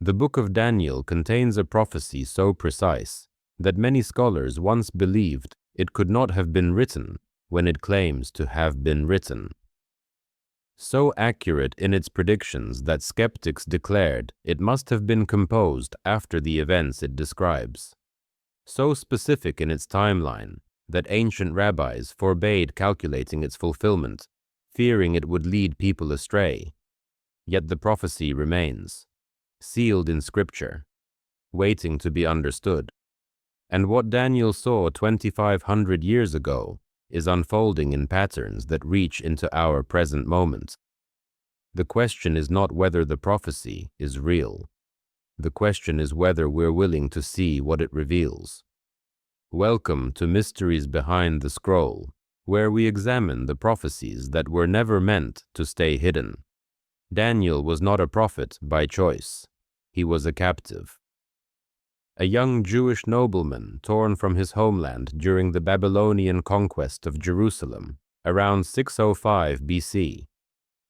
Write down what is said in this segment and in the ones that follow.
The book of Daniel contains a prophecy so precise that many scholars once believed it could not have been written when it claims to have been written. So accurate in its predictions that skeptics declared it must have been composed after the events it describes. So specific in its timeline that ancient rabbis forbade calculating its fulfillment, fearing it would lead people astray. Yet the prophecy remains, sealed in Scripture, waiting to be understood. And what Daniel saw 2,500 years ago is unfolding in patterns that reach into our present moment. The question is not whether the prophecy is real. The question is whether we're willing to see what it reveals. Welcome to Mysteries Behind the Scroll, where we examine the prophecies that were never meant to stay hidden. Daniel was not a prophet by choice. He was a captive. A young Jewish nobleman torn from his homeland during the Babylonian conquest of Jerusalem around 605 BC,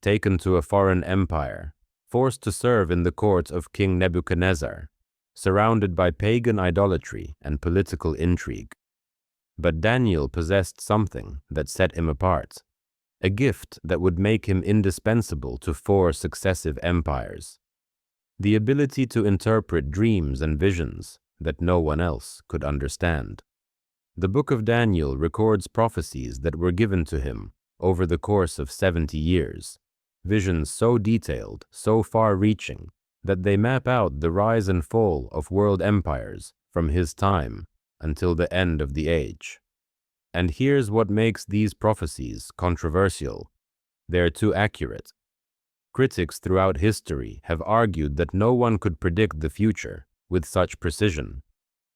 taken to a foreign empire, forced to serve in the court of King Nebuchadnezzar, surrounded by pagan idolatry and political intrigue. But Daniel possessed something that set him apart, a gift that would make him indispensable to 4 successive empires. The ability to interpret dreams and visions that no one else could understand. The book of Daniel records prophecies that were given to him over the course of 70 years, visions so detailed, so far-reaching, that they map out the rise and fall of world empires from his time until the end of the age. And here's what makes these prophecies controversial. They're too accurate. Critics throughout history have argued that no one could predict the future with such precision.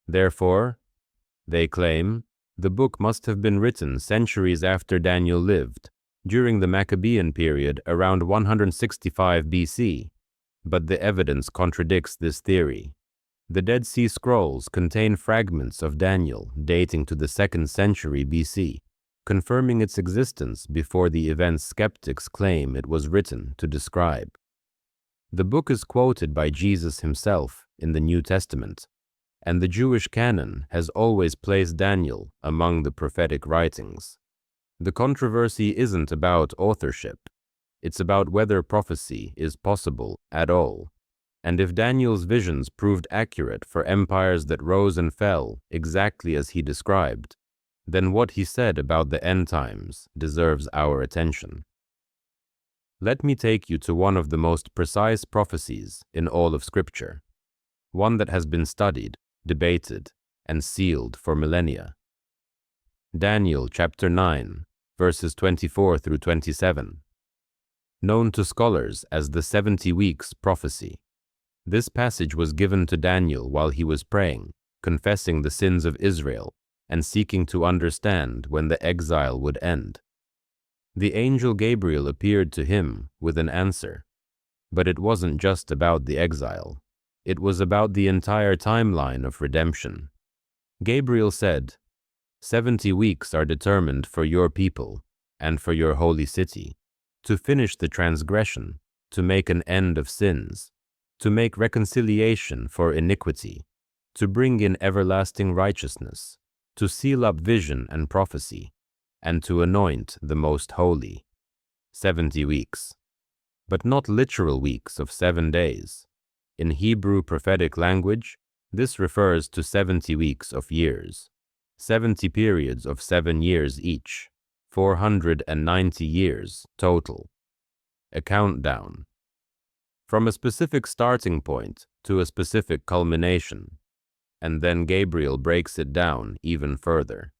Therefore, they claim, the book must have been written centuries after Daniel lived, during the Maccabean period around 165 BC. But the evidence contradicts this theory. The Dead Sea Scrolls contain fragments of Daniel dating to the 2nd century BC, confirming its existence before the events skeptics claim it was written to describe. The book is quoted by Jesus himself in the New Testament, and the Jewish canon has always placed Daniel among the prophetic writings. The controversy isn't about authorship. It's about whether prophecy is possible at all, and if Daniel's visions proved accurate for empires that rose and fell exactly as he described, then what he said about the end times deserves our attention. Let me take you to one of the most precise prophecies in all of Scripture, one that has been studied, debated, and sealed for millennia. Daniel chapter 9, verses 24 through 27. Known to scholars as the 70 weeks prophecy. This passage was given to Daniel while he was praying, confessing the sins of Israel, and seeking to understand when the exile would end. The angel Gabriel appeared to him with an answer, but it wasn't just about the exile. It was about the entire timeline of redemption. Gabriel said, 70 weeks are determined for your people and for your holy city, to finish the transgression, to make an end of sins, to make reconciliation for iniquity, to bring in everlasting righteousness, to seal up vision and prophecy, and to anoint the most holy. 70 weeks. But not literal weeks of 7 days. In Hebrew prophetic language, this refers to 70 weeks of years, 70 periods of 7 years each, 490 years total. A countdown. From a specific starting point to a specific culmination, and then Gabriel breaks it down even further.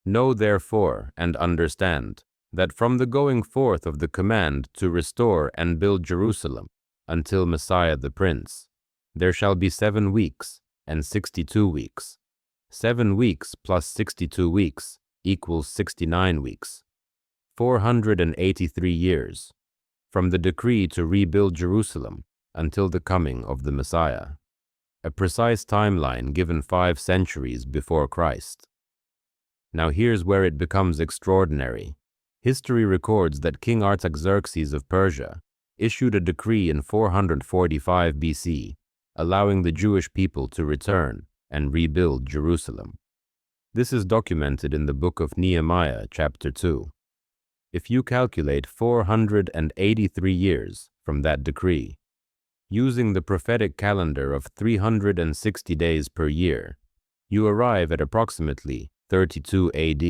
Know therefore and understand that from the going forth of the command to restore and build Jerusalem until Messiah the Prince, there shall be 7 weeks and 62 weeks. 7 weeks plus 62 weeks equals 69 weeks. 483 years, from the decree to rebuild Jerusalem until the coming of the Messiah. A precise timeline given 5 centuries before Christ. Now here's where it becomes extraordinary. History records that King Artaxerxes of Persia issued a decree in 445 BC allowing the Jewish people to return and rebuild Jerusalem. This is documented in the book of Nehemiah, chapter 2. If you calculate 483 years from that decree, using the prophetic calendar of 360 days per year, you arrive at approximately 32 AD,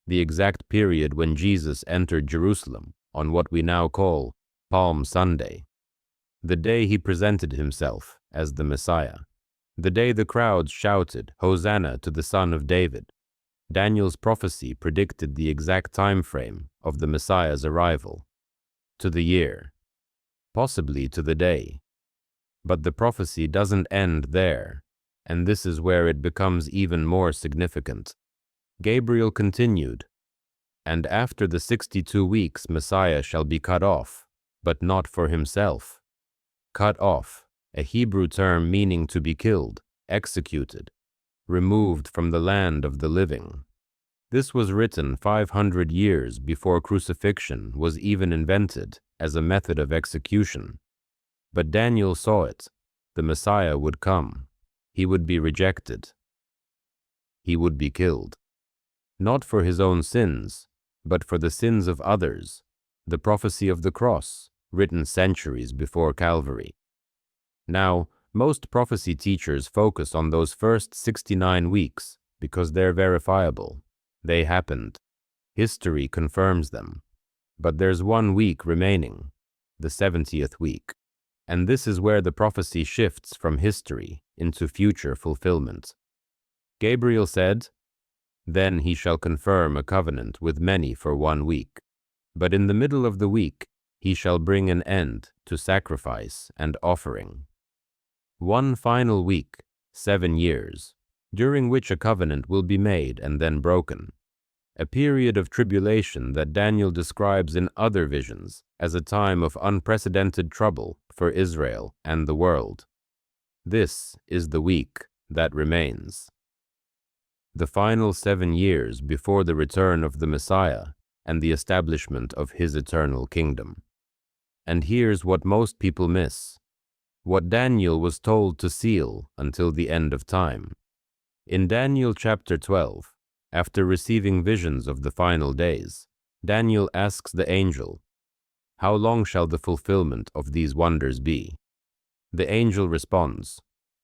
the exact period when Jesus entered Jerusalem on what we now call Palm Sunday, the day he presented himself as the Messiah, the day the crowds shouted, "Hosanna to the Son of David." Daniel's prophecy predicted the exact time frame of the Messiah's arrival, to the year, possibly to the day. But the prophecy doesn't end there, and this is where it becomes even more significant. Gabriel continued, "And after the 62 weeks Messiah shall be cut off, but not for himself." Cut off, a Hebrew term meaning to be killed, executed, removed from the land of the living. This was written 500 years before crucifixion was even invented as a method of execution. But Daniel saw it. The Messiah would come. He would be rejected. He would be killed. Not for his own sins, but for the sins of others. The prophecy of the cross, written centuries before Calvary. Now, most prophecy teachers focus on those first 69 weeks because they're verifiable. They happened. History confirms them. But there's 1 week remaining, the 70th week. And this is where the prophecy shifts from history into future fulfillment. Gabriel said, "Then he shall confirm a covenant with many for 1 week. But in the middle of the week he shall bring an end to sacrifice and offering." 1 final week, 7 years, during which a covenant will be made and then broken. A period of tribulation that Daniel describes in other visions as a time of unprecedented trouble for Israel and the world. This is the week that remains. The final 7 years before the return of the Messiah and the establishment of his eternal kingdom. And here's what most people miss. What Daniel was told to seal until the end of time. In Daniel chapter 12, after receiving visions of the final days, Daniel asks the angel, "How long shall the fulfillment of these wonders be?" The angel responds,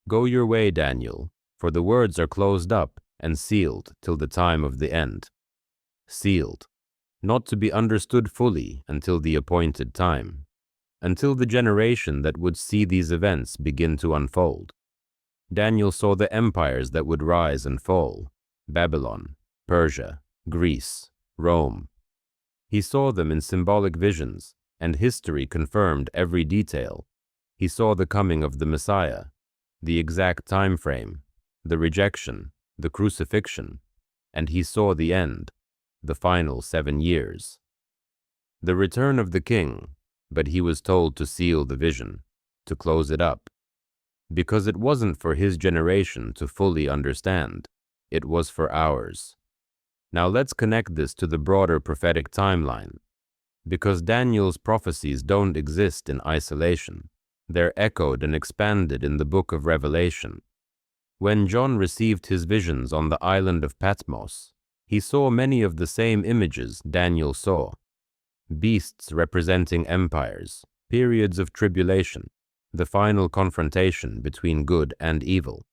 "Go your way, Daniel, for the words are closed up and sealed till the time of the end." Sealed, not to be understood fully until the appointed time, until the generation that would see these events begin to unfold. Daniel saw the empires that would rise and fall: Babylon, Persia, Greece, Rome. He saw them in symbolic visions, and history confirmed every detail. He saw the coming of the Messiah, the exact time frame, the rejection, the crucifixion, and he saw the end, the final 7 years. The return of the king, but he was told to seal the vision, to close it up, because it wasn't for his generation to fully understand, it was for ours. Now let's connect this to the broader prophetic timeline, because Daniel's prophecies don't exist in isolation. They're echoed and expanded in the book of Revelation. When John received his visions on the island of Patmos, he saw many of the same images Daniel saw: beasts representing empires, periods of tribulation, the final confrontation between good and evil.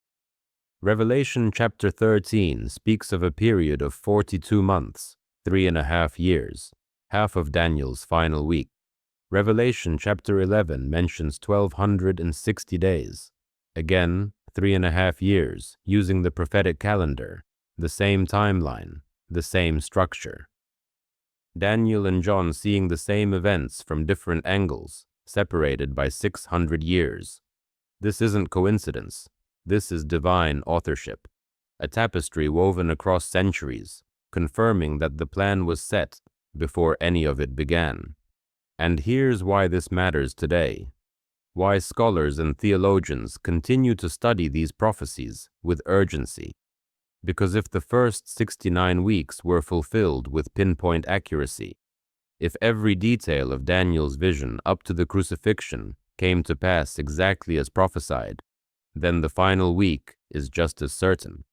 Revelation chapter 13 speaks of a period of 42 months, 3.5 years, half of Daniel's final week. Revelation chapter 11 mentions 1260 days, again 3.5 years, using the prophetic calendar, the same timeline, the same structure. Daniel and John seeing the same events from different angles, separated by 600 years. This isn't coincidence. This is divine authorship, a tapestry woven across centuries, confirming that the plan was set before any of it began. And here's why this matters today, why scholars and theologians continue to study these prophecies with urgency. Because if the first 69 weeks were fulfilled with pinpoint accuracy, if every detail of Daniel's vision up to the crucifixion came to pass exactly as prophesied, then the final week is just as certain.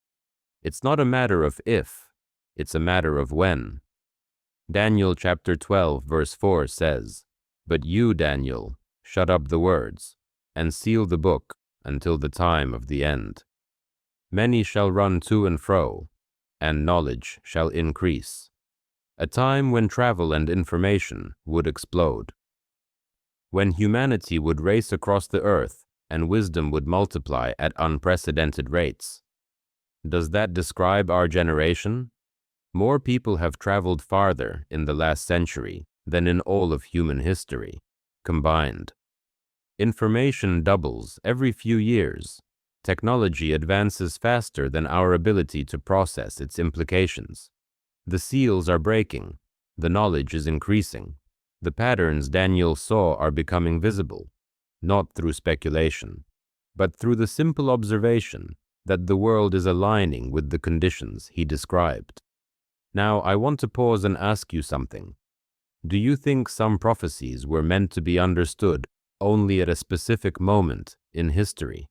It's not a matter of if, it's a matter of when. Daniel chapter 12 verse 4 says, "But you, Daniel, shut up the words, and seal the book until the time of the end. Many shall run to and fro, and knowledge shall increase." A time when travel and information would explode. When humanity would race across the earth and wisdom would multiply at unprecedented rates. Does that describe our generation? More people have traveled farther in the last century than in all of human history, combined. Information doubles every few years. Technology advances faster than our ability to process its implications. The seals are breaking. The knowledge is increasing. The patterns Daniel saw are becoming visible, not through speculation, but through the simple observation that the world is aligning with the conditions he described. Now, I want to pause and ask you something. Do you think some prophecies were meant to be understood only at a specific moment in history?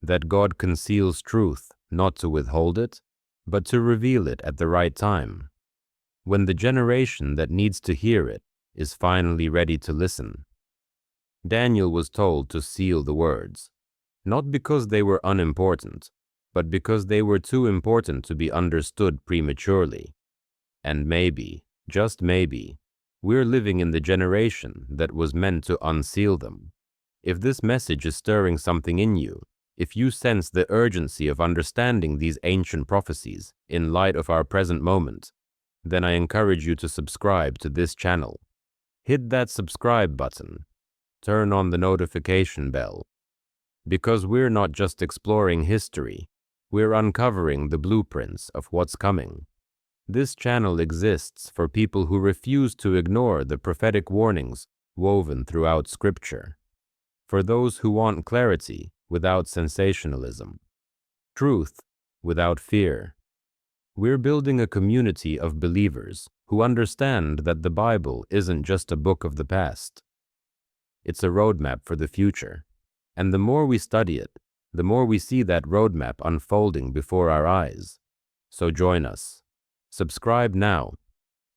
That God conceals truth not to withhold it, but to reveal it at the right time, when the generation that needs to hear it is finally ready to listen. Daniel was told to seal the words, not because they were unimportant, but because they were too important to be understood prematurely. And maybe, just maybe, we're living in the generation that was meant to unseal them. If this message is stirring something in you, if you sense the urgency of understanding these ancient prophecies in light of our present moment, then I encourage you to subscribe to this channel. Hit that subscribe button. Turn on the notification bell. Because we're not just exploring history, we're uncovering the blueprints of what's coming. This channel exists for people who refuse to ignore the prophetic warnings woven throughout Scripture. For those who want clarity without sensationalism, truth without fear. We're building a community of believers who understand that the Bible isn't just a book of the past. It's a roadmap for the future. And the more we study it, the more we see that roadmap unfolding before our eyes. So join us. Subscribe now,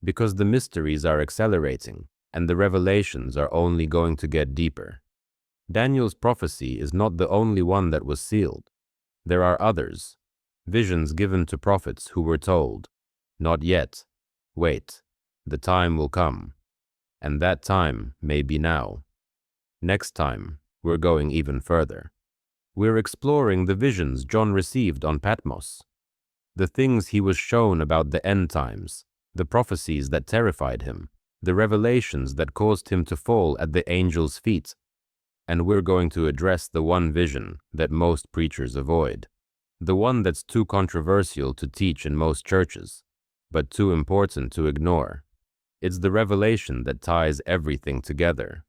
because the mysteries are accelerating and the revelations are only going to get deeper. Daniel's prophecy is not the only one that was sealed. There are others, visions given to prophets who were told, "Not yet, wait, the time will come," and that time may be now. Next time, we're going even further. We're exploring the visions John received on Patmos, the things he was shown about the end times, the prophecies that terrified him, the revelations that caused him to fall at the angel's feet. And we're going to address the one vision that most preachers avoid, the one that's too controversial to teach in most churches, but too important to ignore. It's the revelation that ties everything together.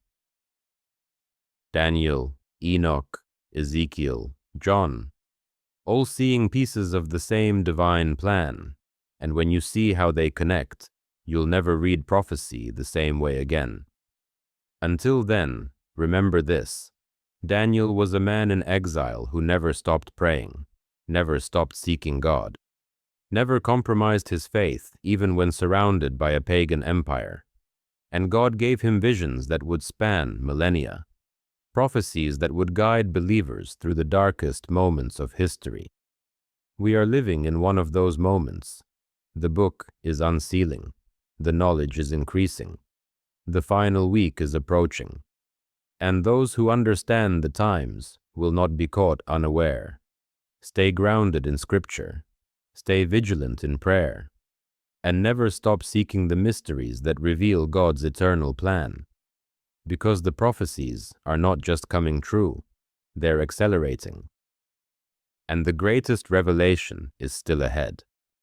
Daniel, Enoch, Ezekiel, John, all seeing pieces of the same divine plan, and when you see how they connect, you'll never read prophecy the same way again. Until then, remember this: Daniel was a man in exile who never stopped praying, never stopped seeking God, never compromised his faith even when surrounded by a pagan empire. And God gave him visions that would span millennia, prophecies that would guide believers through the darkest moments of history. We are living in one of those moments. The book is unsealing. The knowledge is increasing. The final week is approaching. And those who understand the times will not be caught unaware. Stay grounded in Scripture. Stay vigilant in prayer. And never stop seeking the mysteries that reveal God's eternal plan. Because the prophecies are not just coming true, they're accelerating. And the greatest revelation is still ahead.